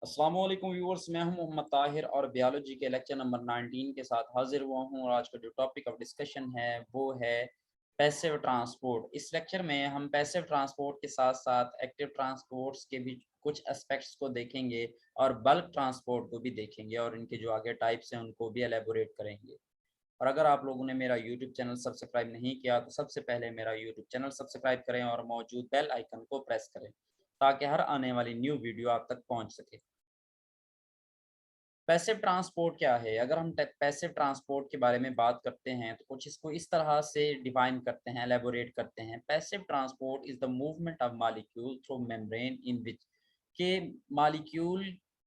अस्सलाम वालेकुम व्यूअर्स, मैं हूं मोहम्मद ताहिर और बायोलॉजी के लेक्चर नंबर 19 के साथ हाजिर हुआ हूं। और आज का जो टॉपिक ऑफ डिस्कशन है वो है पैसिव ट्रांसपोर्ट। इस लेक्चर में हम पैसिव ट्रांसपोर्ट के साथ साथ एक्टिव ट्रांसपोर्ट्स के भी कुछ एस्पेक्ट्स को देखेंगे और बल्क ट्रांसपोर्ट को भी देखेंगे और इनके जो आगे टाइप्स हैं उनको भी एलेबोरेट करेंगे। और अगर आप लोगों ने मेरा यूट्यूब चैनल सब्सक्राइब नहीं किया तो सबसे पहले मेरा यूट्यूब चैनल सब्सक्राइब करें और मौजूद बेल आइकन को प्रेस करें ताकि हर आने वाली न्यू वीडियो आप तक पहुंच सके। पैसिव ट्रांसपोर्ट क्या है? अगर हम पैसिव ट्रांसपोर्ट के बारे में बात करते हैं तो कुछ इसको इस तरह से डिफाइन करते हैं, एलेबोरेट करते हैं। Passive transport is the movement of molecule through membrane in which के मॉलिक्यूल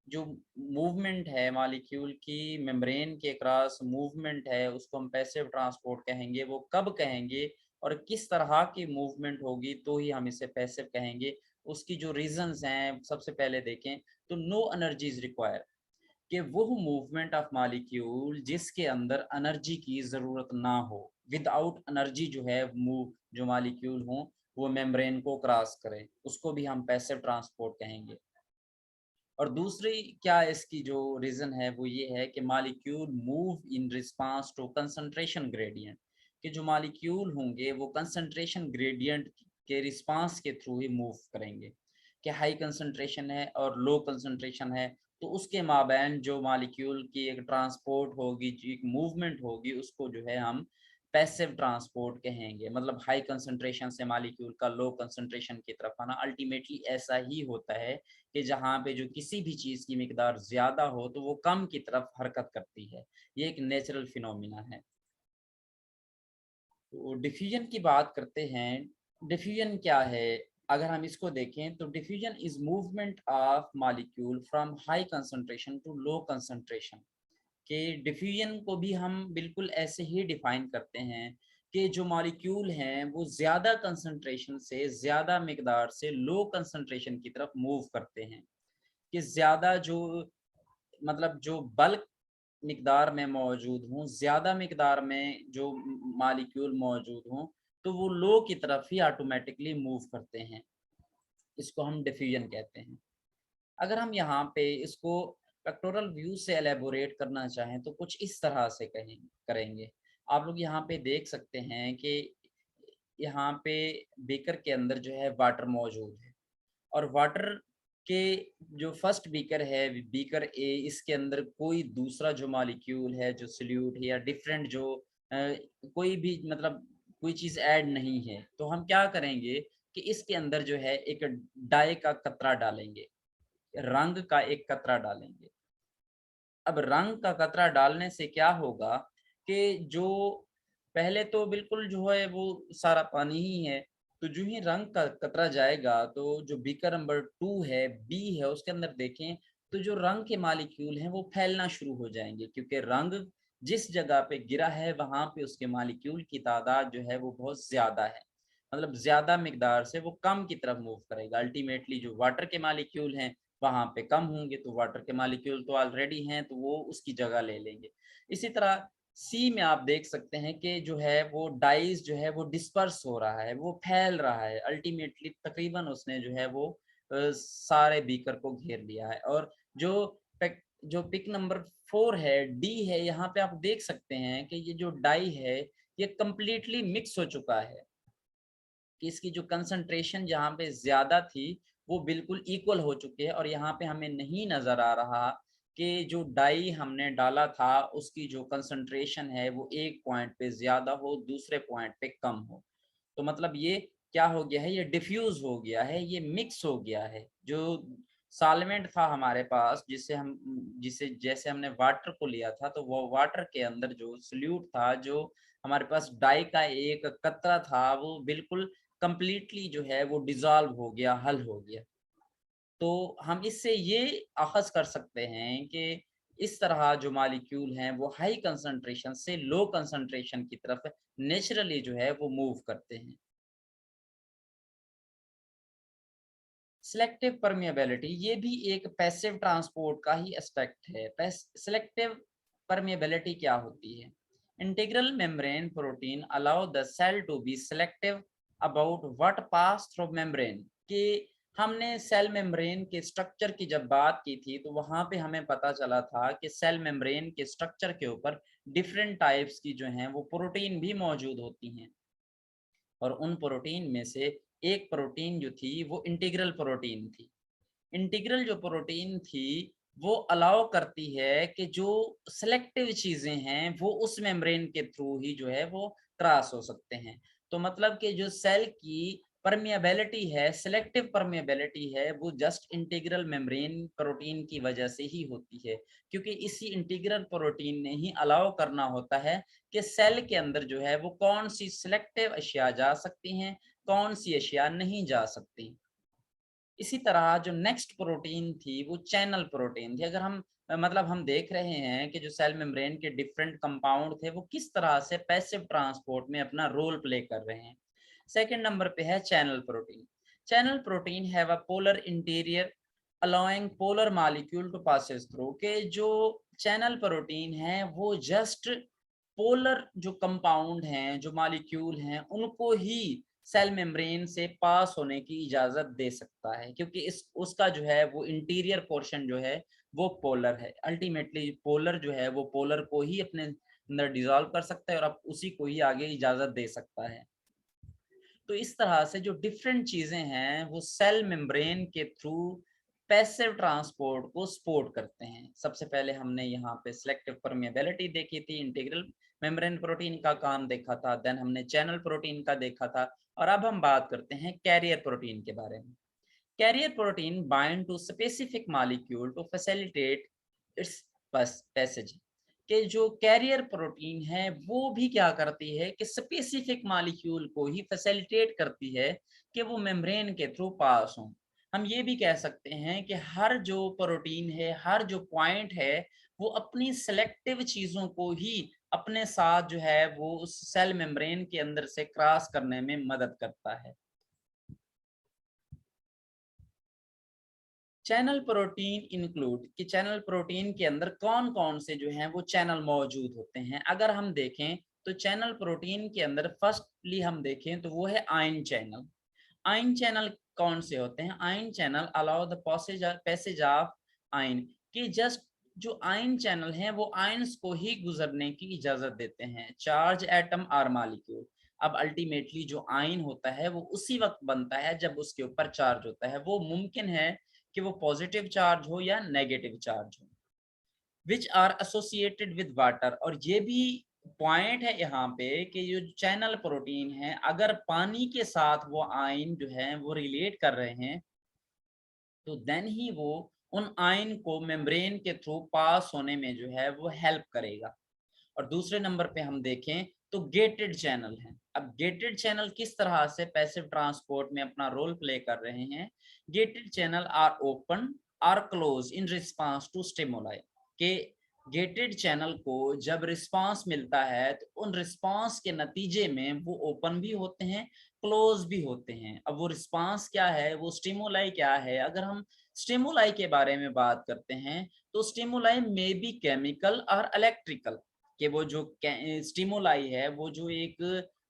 जो मूवमेंट है, मॉलिक्यूल की मेम्ब्रेन के क्रॉस मूवमेंट है, उसको हम पैसिव ट्रांसपोर्ट कहेंगे। वो कब कहेंगे और किस तरह की मूवमेंट होगी तो ही हम इसे पैसिव कहेंगे। उसकी जो रीजंस हैं सबसे पहले देखें तो नो एनर्जी इज रिक्वायर्ड, कि वो मूवमेंट ऑफ मॉलिक्यूल जिसके अंदर एनर्जी की ज़रूरत ना हो। विदाउट एनर्जी जो है मूव जो मॉलिक्यूल हो वो मेम्ब्रेन को क्रॉस करे, उसको भी हम पैसिव ट्रांसपोर्ट कहेंगे। और दूसरी क्या इसकी जो रीज़न है वो ये है कि molecule move in response to concentration gradient, कि जो मॉलिक्यूल होंगे वो कंसंट्रेशन ग्रेडियंट के रिस्पांस के थ्रू ही मूव करेंगे। कि हाई कंसंट्रेशन है और लो कंसंट्रेशन है तो उसके माबैन जो मॉलिक्यूल की एक ट्रांसपोर्ट होगी, जो एक मूवमेंट होगी, उसको जो है हम पैसिव ट्रांसपोर्ट कहेंगे। मतलब हाई कंसंट्रेशन से मॉलिक्यूल का लो कंसंट्रेशन की तरफ आना। अल्टीमेटली ऐसा ही होता है कि जहाँ पे जो किसी भी चीज़ की मिकदार ज़्यादा हो तो वो कम की तरफ हरकत करती है। ये एक नेचुरल फिनोमिना है। तो डिफ्यूजन की बात करते हैं। डिफ्यूजन क्या है? अगर हम इसको देखें तो diffusion is movement of molecule from high concentration to low concentration. कि डिफ्यूजन को भी हम बिल्कुल ऐसे ही डिफाइन करते हैं कि जो मॉलिक्यूल हैं वो ज़्यादा कंसंट्रेशन से, ज़्यादा मिकदार से लो कंसंट्रेशन की तरफ मूव करते हैं। कि ज़्यादा जो मतलब जो बल्क मिकदार में मौजूद हों, ज़्यादा मिकदार में जो मॉलिक्यूल मौजूद हों, तो वो लो की तरफ ही ऑटोमेटिकली मूव करते हैं। इसको हम डिफ्यूजन कहते हैं। अगर हम यहाँ पे इसको पेक्टोरल व्यू से एलेबोरेट करना चाहें तो कुछ इस तरह से करेंगे। आप लोग यहाँ पे देख सकते हैं कि यहाँ पे बीकर के अंदर जो है वाटर मौजूद है और वाटर के जो फर्स्ट बीकर है, बीकर ए, इसके अंदर कोई दूसरा जो मॉलिक्यूल है, जो सॉल्यूट है या डिफरेंट जो कोई भी मतलब कोई चीज़ ऐड नहीं है, तो हम क्या करेंगे कि इसके अंदर जो है एक डाई का कतरा डालेंगे, रंग का एक कतरा डालेंगे। अब रंग का कतरा डालने से क्या होगा कि जो पहले तो बिल्कुल जो है वो सारा पानी ही है, तो जो ही रंग का कतरा जाएगा तो जो बीकर नंबर 2 है, बी है, उसके अंदर देखें तो जो रंग के मॉलिक्यूल हैं वो फैलना शुरू हो जाएँगे, क्योंकि रंग जिस जगह पे गिरा है वहाँ पे उसके मॉलिक्यूल की तादाद जो है वो बहुत ज़्यादा है। मतलब ज़्यादा मिकदार से वो कम की तरफ मूव करेगा। अल्टीमेटली जो वाटर के मॉलिक्यूल हैं वहाँ पे कम होंगे, तो वाटर के मॉलिक्यूल तो ऑलरेडी हैं तो वो उसकी जगह ले लेंगे। इसी तरह सी में आप देख सकते हैं कि जो है वो डाइज़ जो है वो डिस्पर्स हो रहा है, वो फैल रहा है। अल्टीमेटली तकरीबन उसने जो है वो सारे बीकर को घेर लिया है। और जो पिक नंबर 4 है, डी है, यहाँ पे आप देख सकते हैं कि ये जो डाई है, ये कंप्लीटली मिक्स हो चुका है। कि इसकी जो कंसंट्रेशन जहाँ पे ज़्यादा थी, वो बिल्कुल इक्वल हो चुकी है और यहाँ पे हमें नहीं नज़र आ रहा कि जो डाई हमने डाला था, उसकी जो कंसंट्रेशन है, वो एक पॉइंट पे ज़्यादा हो, दूसरे पॉइंट पे कम हो। तो मतलब ये क्या हो गया है, ये डिफ्यूज़ हो गया है, ये मिक्स हो गया है। जो सॉल्वेंट था हमारे पास जिसे जैसे हमने वाटर को लिया था, तो वो वाटर के अंदर जो सॉल्यूट था, जो हमारे पास डाई का एक कतरा था, वो बिल्कुल कंप्लीटली जो है वो डिसॉल्व हो गया, हल हो गया। तो हम इससे ये अख़ज़ कर सकते हैं कि इस तरह जो मॉलिक्यूल हैं वो हाई कंसंट्रेशन से लो कंसंट्रेशन की तरफ नेचुरली जो है वो मूव करते हैं। सिलेक्टिव परमिएबिलिटी ये भी एक पैसिव ट्रांसपोर्ट का ही एस्पेक्ट है। सिलेक्टिव परमिएबिलिटी क्या होती है? Integral membrane protein allow the cell to be selective about what pass through membrane, कि हमने सेल मेम्ब्रेन के स्ट्रक्चर की जब बात की थी तो वहां पे हमें पता चला था कि सेल मेम्ब्रेन के स्ट्रक्चर के ऊपर डिफरेंट टाइप्स की जो हैं वो प्रोटीन भी मौजूद होती हैं, और उन प्रोटीन में से एक प्रोटीन जो थी वो इंटीग्रल प्रोटीन थी। इंटीग्रल जो प्रोटीन थी वो अलाउ करती है कि जो सिलेक्टिव चीजें हैं वो उस मेम्ब्रेन के थ्रू ही जो है वो क्रॉस हो सकते हैं। तो मतलब कि जो सेल की परमिएबिलिटी है, सिलेक्टिव परमिएबिलिटी है, वो जस्ट इंटीग्रल मेम्ब्रेन प्रोटीन की वजह से ही होती है, क्योंकि इसी इंटीग्रल प्रोटीन ने ही अलाउ करना होता है कि सेल के अंदर जो है वो कौन सी सिलेक्टिव अशिया जा सकती हैं, कौन सी अशिया नहीं जा सकती। इसी तरह जो नेक्स्ट प्रोटीन थी वो चैनल प्रोटीन थी। अगर हम मतलब हम देख रहे हैं कि जो सेल मेम्ब्रेन के डिफरेंट कंपाउंड थे वो किस तरह से पैसिव ट्रांसपोर्ट में अपना रोल प्ले कर रहे हैं। सेकंड नंबर पे है channel protein. Channel protein have a polar interior allowing polar molecule to passes through, के जो चैनल प्रोटीन है वो जस्ट पोलर जो कंपाउंड हैं, जो मॉलिक्यूल हैं, उनको ही सेल मेम्ब्रेन से पास होने की इजाजत दे सकता है, क्योंकि इस उसका जो है वो इंटीरियर पोर्शन जो है वो पोलर है। अल्टीमेटली पोलर जो है वो पोलर को ही अपने अंदर डिसॉल्व कर सकता है और अब उसी को ही आगे इजाजत दे सकता है। तो इस तरह से जो डिफरेंट चीजें हैं वो सेल मेम्ब्रेन के थ्रू पैसिव ट्रांसपोर्ट को सपोर्ट करते हैं। सबसे पहले हमने यहाँ पे सिलेक्टिव परमिएबिलिटी देखी थी, इंटीग्रल मेम्ब्रेन प्रोटीन का काम देखा था, देन हमने चैनल प्रोटीन का देखा था, और अब हम बात करते हैं कैरियर प्रोटीन के बारे में। Carrier protein bind to specific molecule to facilitate its passage, के जो कैरियर प्रोटीन है वो भी क्या करती है कि स्पेसिफिक मॉलिक्यूल को ही फैसिलिटेट करती है कि वो मेम्ब्रेन के थ्रू पास हो। हम ये भी कह सकते हैं कि हर जो प्रोटीन है, हर जो पॉइंट है, वो अपनी सेलेक्टिव चीजों को ही अपने साथ जो है वो उस सेल मेम्ब्रेन के अंदर से क्रॉस करने में मदद करता है। चैनल प्रोटीन इंक्लूड, कि चैनल प्रोटीन के अंदर कौन कौन से जो हैं वो चैनल मौजूद होते हैं। अगर हम देखें तो चैनल प्रोटीन के अंदर फर्स्टली हम देखें तो वो है आयन चैनल। आयन चैनल कौन से होते हैं? Ion channel allow the passage of ion, कि जस्ट जो आयन चैनल हैं वो आयंस को ही गुजरने की इजाजत देते हैं, चार्ज एटम और मॉलिक्यूल। अब अल्टीमेटली जो आयन होता है वो उसी वक्त बनता है जब उसके ऊपर चार्ज होता है। वो मुमकिन है कि वो पॉजिटिव चार्ज हो या नेगेटिव चार्ज हो, which are associated with water. और ये भी पॉइंट है यहाँ पे कि जो चैनल प्रोटीन है, अगर पानी के साथ वो आयन जो है वो रिलेट कर रहे हैं तो देन ही वो उन आयन को मेम्ब्रेन के थ्रू पास होने में जो है वो हेल्प करेगा। और दूसरे नंबर पे हम देखें तो गेटेड चैनल हैं। अब गेटेड चैनल किस तरह से पैसिव ट्रांसपोर्ट में अपना रोल प्ले कर रहे हैं? Gated channel are open or close in response to stimuli, के गेटेड चैनल को जब रिस्पांस मिलता है तो उन रिस्पांस के नतीजे में वो ओपन भी होते हैं, क्लोज भी होते हैं। अब वो रिस्पांस क्या है, वो स्टिमुलाई क्या है? अगर हम स्टिमुलाई के बारे में बात करते हैं तो स्टिमुलाई मे बी केमिकल और इलेक्ट्रिकल, कि वो जो स्टिमुलाई है वो जो एक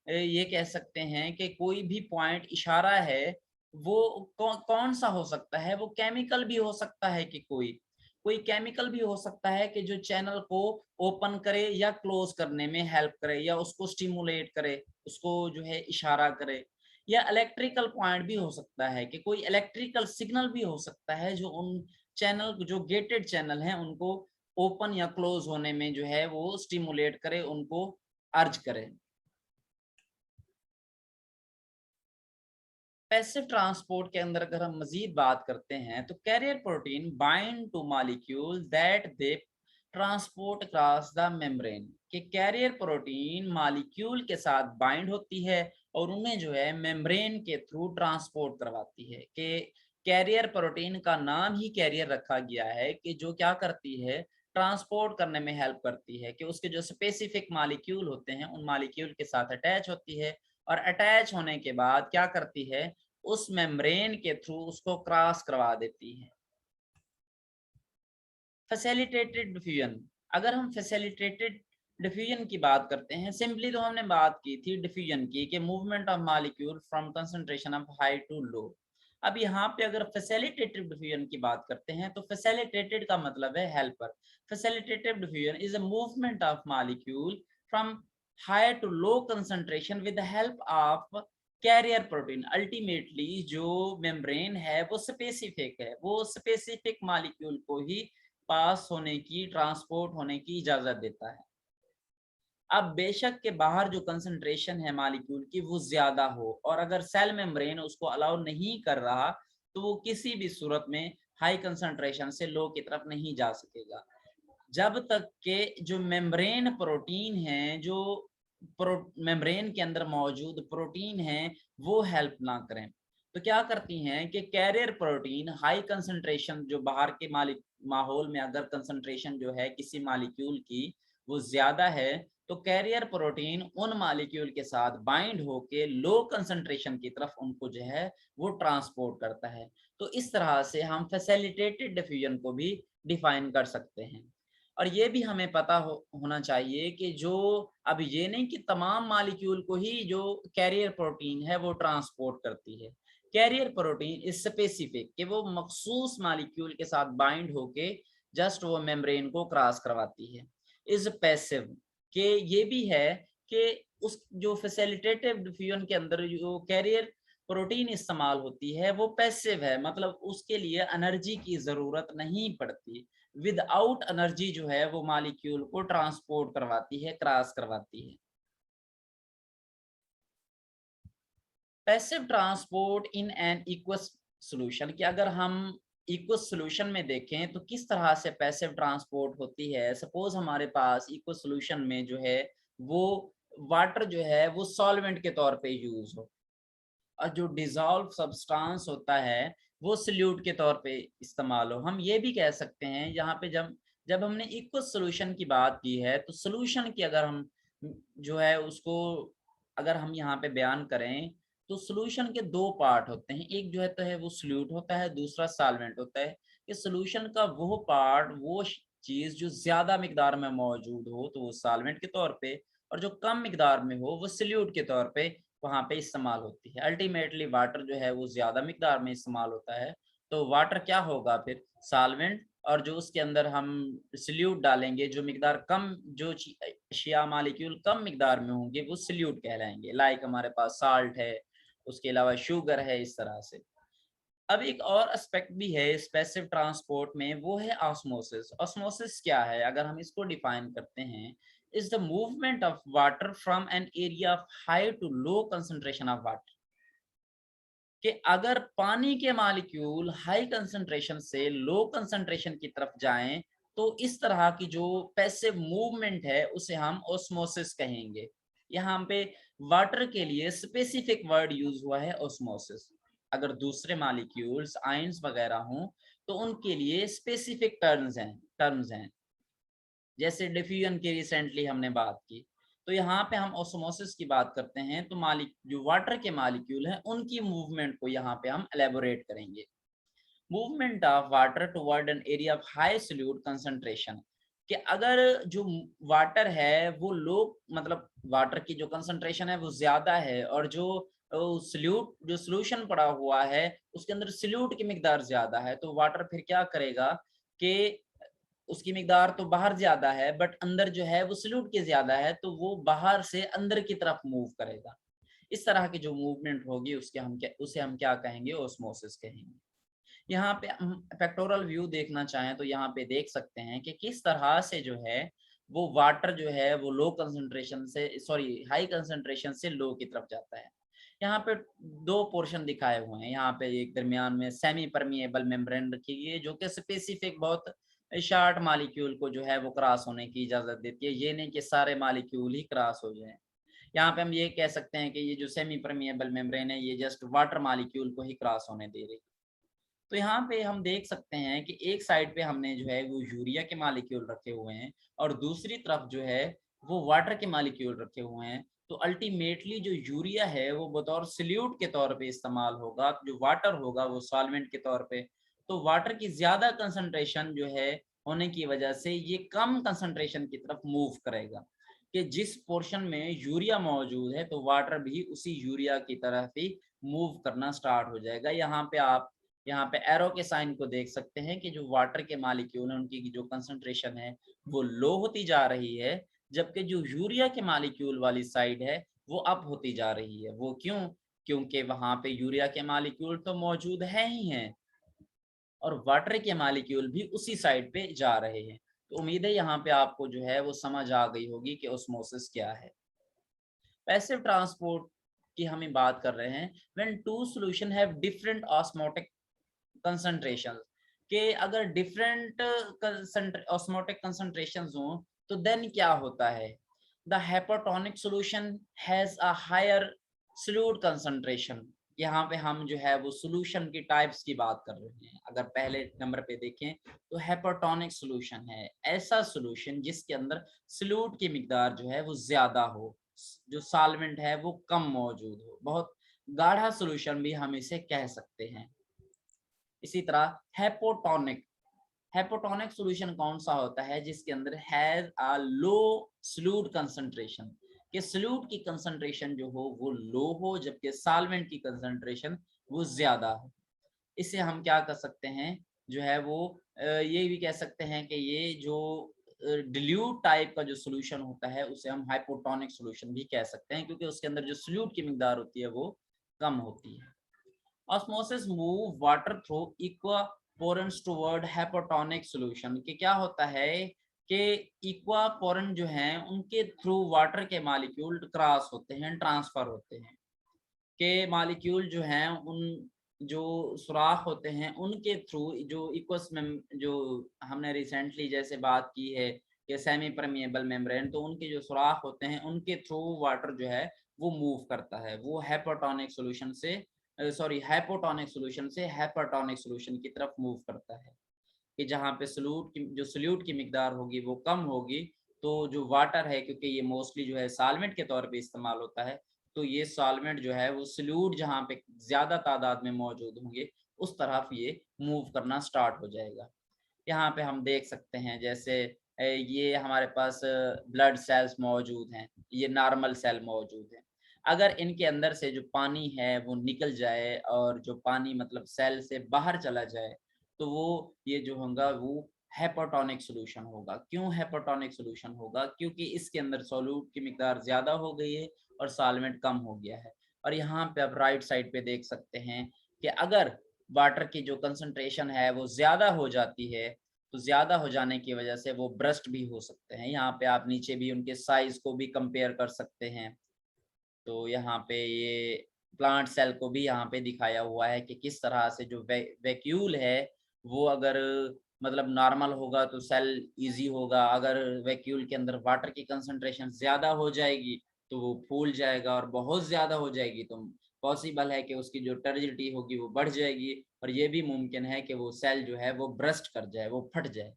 ये कह सकते हैं कि कोई भी पॉइंट इशारा है, वो कौन सा हो सकता है? वो केमिकल भी हो सकता है, कि कोई कोई केमिकल भी हो सकता है कि जो चैनल को ओपन करे या क्लोज करने में हेल्प करे या उसको स्टिमुलेट करे, उसको जो है इशारा करे। या इलेक्ट्रिकल पॉइंट भी हो सकता है कि कोई इलेक्ट्रिकल सिग्नल भी हो सकता है जो उन चैनल, जो गेटेड चैनल हैं, उनको ओपन या क्लोज होने में जो है वो स्टिमुलेट करे, उनको अर्ज करे। पैसिव ट्रांसपोर्ट के अंदर अगर हम मजीद बात करते हैं तो career protein bind two molecule that they transport across the membrane, कि कैरियर प्रोटीन मॉलिक्यूल के साथ बाइंड होती है और उन्हें जो है मेम्ब्रेन के थ्रू ट्रांसपोर्ट करवाती है। कि कैरियर प्रोटीन का नाम ही कैरियर रखा गया है कि जो क्या करती है, ट्रांसपोर्ट करने में हेल्प करती है, कि उसके जो स्पेसिफिक मॉलिक्यूल होते हैं उन मॉलिक्यूल के साथ अटैच होती है, और अटैच होने के बाद क्या करती है, उस मेम्ब्रेन के थ्रू उसको क्रॉस करवा देती है। फैसिलिटेटेड डिफ्यूजन, अगर हम फैसिलिटेटेड डिफ्यूजन की बात करते हैं, सिंपली तो हमने बात की थी डिफ्यूजन की, कि movement of molecule from concentration of high to low. अब यहाँ पे अगर फैसिलिटेटिव डिफ्यूजन की बात करते हैं तो फैसिलिटेटेड का मतलब है helper. Facilitative diffusion is a movement of molecule from higher to low concentration with the help of carrier protein. Ultimately जो मेम्ब्रेन है वो स्पेसिफिक है, वो स्पेसिफिक मॉलिक्यूल को ही पास होने की, ट्रांसपोर्ट होने की इजाजत देता है। अब बेशक के बाहर जो कंसंट्रेशन है मॉलिक्यूल की वो ज्यादा हो, और अगर सेल मेम्ब्रेन उसको अलाउ नहीं कर रहा तो वो किसी भी सूरत में हाई कंसंट्रेशन से लो की तरफ नहीं जा सकेगा, जब तक के जो मेम्ब्रेन प्रोटीन है, जो मेम्ब्रेन के अंदर मौजूद प्रोटीन है वो हेल्प ना करें। तो क्या करती हैं कि कैरियर प्रोटीन हाई कंसंट्रेशन, जो बाहर के माहौल में अगर कंसंट्रेशन जो है किसी मॉलिक्यूल की वो ज्यादा है, तो कैरियर प्रोटीन उन मॉलिक्यूल के साथ बाइंड होके लो कंसंट्रेशन की तरफ उनको जो है वो ट्रांसपोर्ट करता है। तो इस तरह से हम फैसिलिटेटेड डिफ्यूजन को भी डिफाइन कर सकते हैं। और ये भी हमें पता होना चाहिए कि जो, अब ये नहीं कि तमाम मॉलिक्यूल को ही जो कैरियर प्रोटीन है वो ट्रांसपोर्ट करती है। कैरियर प्रोटीन इज स्पेसिफिक, कि वो मखसूस मॉलिक्यूल के साथ बाइंड होके जस्ट वो मेम्ब्रेन को क्रॉस करवाती है। इज पैसिव, कि ये भी है कि उस जो फैसिलिटेटिव डिफ्यूजन के अंदर जो कैरियर प्रोटीन इस्तेमाल होती है वो पैसिव है, मतलब उसके लिए एनर्जी की जरूरत नहीं पड़ती। विदाउट एनर्जी जो है वो मॉलिक्यूल को ट्रांसपोर्ट करवाती है, क्रॉस करवाती है। Passive transport in an equals solution, कि अगर हम इक्वस सॉल्यूशन में देखें तो किस तरह से पैसिव ट्रांसपोर्ट होती है। सपोज हमारे पास इक्वस सॉल्यूशन में जो है वो वाटर जो है वो सॉल्वेंट के तौर पे यूज हो, और जो डिजॉल्व सब्सटेंस होता है वो सल्यूट के तौर पे इस्तेमाल हो। हम ये भी कह सकते हैं यहाँ पे, जब जब हमने इक्वस सॉल्यूशन की बात की है तो सॉल्यूशन की अगर हम जो है उसको अगर हम यहाँ पे बयान करें तो सॉल्यूशन के दो पार्ट होते हैं, एक जो है तो है वो सल्यूट होता है, दूसरा सॉल्वेंट होता है। कि सॉल्यूशन का वो पार्ट, वो चीज जो ज्यादा मिकदार में मौजूद हो तो वो सॉल्वेंट के तौर पे, और जो कम मिकदार में हो वो सल्यूट के तौर पे वहाँ पे इस्तेमाल होती है। अल्टीमेटली वाटर जो है वो ज्यादा मिकदार में इस्तेमाल होता है, तो वाटर क्या होगा फिर, सॉल्वेंट। और जो उसके अंदर हम सल्यूट डालेंगे, जो मिकदार कम, जो अशिया मालिक्यूल कम मिकदार में होंगे वो सल्यूट कहलाएंगे। लाइक हमारे पास साल्ट है, उसके अलावा शुगर है, इस तरह से। अब एक और एस्पेक्ट भी है इस पैसिव ट्रांसपोर्ट में, वो है ऑस्मोसिस। ऑस्मोसिस क्या है, अगर हम इसको डिफाइन करते हैं, is the movement of water from an area of high to low concentration of water. कि अगर पानी के मॉलिक्यूल हाई कंसंट्रेशन से लो कंसंट्रेशन की तरफ जाएं तो इस तरह की जो पैसिव मूवमेंट है उसे हम ऑस्मोसिस कहेंगे। यहाँ पे वाटर के लिए स्पेसिफिक वर्ड यूज हुआ है ऑस्मोसिस। अगर दूसरे मॉलिक्यूल्स आयंस वगैरह हों तो उनके लिए स्पेसिफिक टर्म्स हैं, जैसे डिफ्यूजन की रिसेंटली हमने बात की। तो यहाँ पे हम ऑस्मोसिस की बात करते हैं तो मालिक जो वाटर के मॉलिक्यूल हैं उनकी मूवमेंट को यहाँ पे हम एलेबोरेट करेंगे। Movement of water toward N area of high solute concentration, कि अगर जो वाटर है वो लो, मतलब वाटर की जो कंसंट्रेशन है वो ज्यादा है, और जो सल्यूट जो सोल्यूशन पड़ा हुआ है उसके अंदर सल्यूट की मिकदार ज्यादा है, तो वाटर फिर क्या करेगा कि उसकी मिकदार तो बाहर ज्यादा है बट अंदर जो है वो सल्यूट के ज्यादा है, तो वो बाहर से अंदर की तरफ मूव करेगा। इस तरह की जो मूवमेंट होगी उसे हम क्या कहेंगे, ओस्मोसिस कहेंगे। यहाँ पे हम फैक्टोरल व्यू देखना चाहें तो यहाँ पे देख सकते हैं कि किस तरह से जो है वो वाटर जो है वो लो कंसंट्रेशन से, सॉरी, हाई कंसंट्रेशन से लो की तरफ जाता है। यहाँ पे दो पोर्शन दिखाए हुए हैं। यहाँ पे एक दरमियान में सेमी परमिएबल मेम्ब्रेन रखी गई है जो कि स्पेसिफिक बहुत शार्ट मॉलिक्यूल को जो है वो क्रॉस होने की इजाजत देती है, ये नहीं कि सारे मॉलिक्यूल ही क्रॉस हो जाए। यहाँ पे हम ये कह सकते हैं कि ये जो सेमी परमिएबल मेम्ब्रेन है ये जस्ट वाटर मॉलिक्यूल को ही क्रॉस होने दे रही है। तो यहाँ पे हम देख सकते हैं कि एक साइड पे हमने जो है वो यूरिया के मॉलिक्यूल रखे हुए हैं और दूसरी तरफ जो है वो वाटर के मॉलिक्यूल रखे हुए हैं। तो अल्टीमेटली जो यूरिया है वो बतौर सल्यूट के तौर पे इस्तेमाल होगा, जो वाटर होगा वो सॉल्वेंट के तौर पे। तो वाटर की ज्यादा कंसंट्रेशन जो है होने की वजह से ये कम कंसंट्रेशन की तरफ मूव करेगा, कि जिस पोर्शन में यूरिया मौजूद है तो वाटर भी उसी यूरिया की तरफ ही मूव करना स्टार्ट हो जाएगा। यहाँ पे आप यहाँ पे एरो के साइन को देख सकते हैं कि जो वाटर के मॉलिक्यूल हैं उनकी जो कंसंट्रेशन है वो लो होती जा रही है, जबकि जो यूरिया के मॉलिक्यूल वाली साइड है वो अप होती जा रही है। वो क्यों? क्योंकि वहाँ पे यूरिया के मॉलिक्यूल तो मौजूद है ही हैं और वाटर के मॉलिक्यूल भी उसी साइड पे जा रहे हैं। तो उम्मीद है यहाँ पे आपको जो है वो समझ आ गई होगी कि ऑस्मोसिस क्या है। पैसिव ट्रांसपोर्ट की हम बात कर रहे हैं when two solution have different osmotic concentrations, कि अगर डिफरेंट ऑस्मोटिक कंसंट्रेशंस हों तो देन क्या होता है, the hypotonic solution has a higher solute concentration. यहाँ पे हम जो है वो सॉल्यूशन की टाइप्स की बात कर रहे हैं। अगर पहले नंबर पे देखें तो हाइपोटोनिक सॉल्यूशन है ऐसा सॉल्यूशन जिसके अंदर सॉल्यूट की मिकदार जो है वो ज्यादा हो, जो सॉल्वेंट है वो कम मौजूद हो, बहुत गाढ़ा सॉल्यूशन भी हम इसे कह सकते हैं। इसी तरह हेपोटोनिक, हेपोटोनिक सॉल्यूशन कौन सा होता है, जिसके अंदर has a low solute concentration, कि सॉल्यूट की कंसंट्रेशन जो हो वो लो हो जबकि सॉल्वेंट की कंसंट्रेशन वो ज्यादा हो। इसे हम क्या कर सकते हैं, जो है वो ये भी कह सकते हैं कि ये जो डिल्यूट टाइप का जो सॉल्यूशन होता है उसे हम हाइपोटोनिक सॉल्यूशन भी कह सकते हैं, क्योंकि उसके अंदर जो सॉल्यूट की मिकदार होती है वो कम होती है। Osmosis move water through aquaporins toward hypotonic solution, कि क्या होता है कि इक्वापोरेंट जो हैं उनके थ्रू वाटर के मॉलिक्यूल क्रॉस होते हैं, ट्रांसफर होते हैं, के मॉलिक्यूल जो हैं उन जो सुराख होते हैं उनके थ्रू जो इक्वस में जो हमने रिसेंटली जैसे बात की है कि सेमी परमिएबल मेम्ब्रेन, तो उनके जो सुराख होते हैं उनके थ्रू वाटर जो है वो मूव करता है, वो हाइपोटोनिक सॉल्यूशन से हाइपोटोनिक सॉल्यूशन से हाइपरटोनिक सॉल्यूशन की तरफ मूव करता है, कि जहाँ पे सॉल्यूट की मिकदार होगी वो कम होगी, तो जो वाटर है क्योंकि ये मोस्टली जो है सॉल्वेंट के तौर पे इस्तेमाल होता है, तो ये सॉल्वेंट जो है वो सॉल्यूट जहाँ पे ज़्यादा तादाद में मौजूद होंगे उस तरफ ये मूव करना स्टार्ट हो जाएगा। यहाँ पे हम देख सकते हैं जैसे ये हमारे पास ब्लड सेल्स मौजूद हैं, ये नॉर्मल सेल मौजूद हैं। अगर इनके अंदर से जो पानी है वो निकल जाए और जो पानी मतलब सेल से बाहर चला जाए, तो वो ये जो होगा वो हाइपोटोनिक सॉल्यूशन होगा। क्यों हाइपोटोनिक सॉल्यूशन होगा? क्योंकि इसके अंदर सॉल्यूट की मिकदार ज़्यादा हो गई है और सॉल्वेंट कम हो गया है। और यहाँ पे आप राइट साइड पे देख सकते हैं कि अगर वाटर की जो कंसंट्रेशन है वो ज़्यादा हो जाती है, तो ज़्यादा हो जाने की वजह से वो ब्रस्ट भी हो सकते हैं। यहाँ पे आप नीचे भी उनके साइज़ को भी कंपेयर कर सकते हैं। तो यहाँ पे ये प्लांट सेल को भी यहाँ पे दिखाया हुआ है कि किस तरह से जो वैक्यूल है वो अगर मतलब नॉर्मल होगा तो सेल इजी होगा, अगर वैक्यूल के अंदर वाटर की कंसंट्रेशन ज़्यादा हो जाएगी तो वो फूल जाएगा, और बहुत ज़्यादा हो जाएगी तो पॉसिबल है कि उसकी जो टर्जिडिटी होगी वो बढ़ जाएगी, और ये भी मुमकिन है कि वो सेल जो है वो ब्रस्ट कर जाए, वो फट जाए।